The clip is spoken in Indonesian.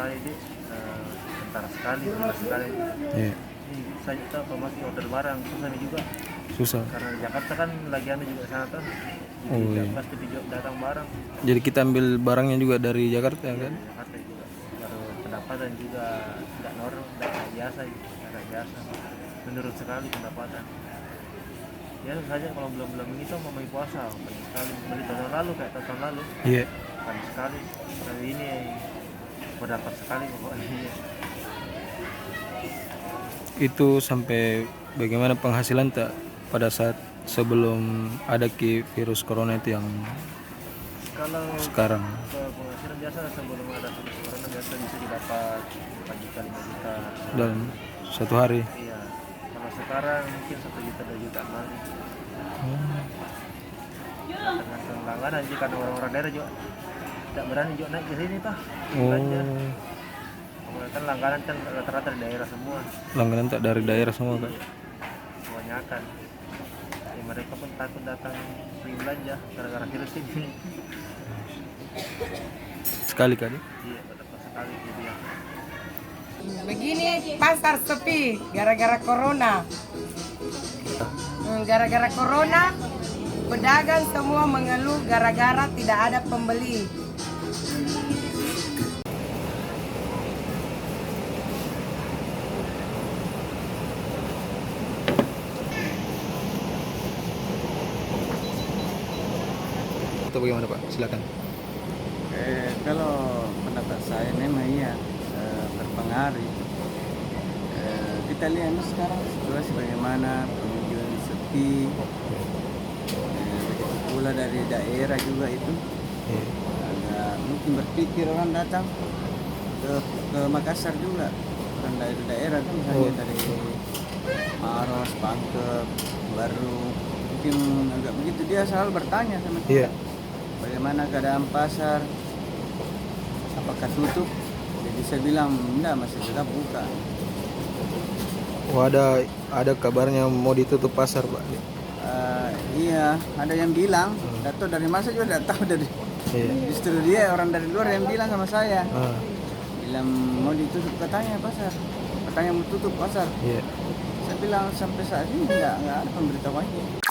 sekali deh, sebentar sekali, sebentar sekali. Iya. Ini saya kita masih order barang susah nih juga Susah. karena di Jakarta kan lagi ada juga sana tuh. Oh, Jadi iya. pasti datang barang. Jadi kita ambil barangnya juga dari Jakarta Iya, kan? di Jakarta juga. Baru pendapatan juga tidak normal, tidak biasa, tidak biasa. Menurun sekali pendapatan. Ya saja kalau belum ini tuh mau puasa, paling sekali beli tahun lalu kayak tahun lalu, Iya. paling sekali. Kali ini berdapat sekali pokoknya. Itu sampai bagaimana penghasilan tak pada saat sebelum ada virus corona itu yang Kalau sekarang? penghasilan biasa sebelum ada virus corona biasa bisa didapat 4 juta 5 juta Dalam satu hari. iya. Kalau sekarang mungkin 1 juta 2 juta lagi tergantung langganan sih karena orang-orang daerah juga tidak berani juga naik ke sini toh belanja. Kan langganan kan rata-rata dari daerah semua, Langganan tak dari daerah semua kan? kebanyakan ya, mereka pun takut datang pergi belanja gara-gara virus ini. Sekali kali. Iya berdapat sekali jadi ya. Begini pasar sepi gara-gara corona. Gara-gara corona, pedagang semua mengeluh gara-gara tidak ada pembeli. Atau bagaimana Pak? Silakan. Kalau pendapat saya memang iya berpengaruh. Kita lihat sekarang situasi bagaimana, pengunjung sepi. Begitu pula dari daerah juga itu. Agak mungkin berpikir orang datang ke Makassar juga. Orang dari daerah kan hanya dari Maros, Pangkep, Baru. Mungkin agak begitu dia selalu bertanya sama kita. Iya. Bagaimana keadaan pasar? Apakah tutup? Jadi saya bilang enggak, masih tetap buka. Oh, ada kabarnya mau ditutup pasar Pak. Iya, ada yang bilang. Tidak tahu dari mana juga tidak tahu dari. Iya. Justru dia orang dari luar yang bilang sama saya. Ah, Bilang mau ditutup katanya pasar. Katanya mau tutup pasar. iya. Saya bilang sampai saat ini enggak ada pemberitahuannya.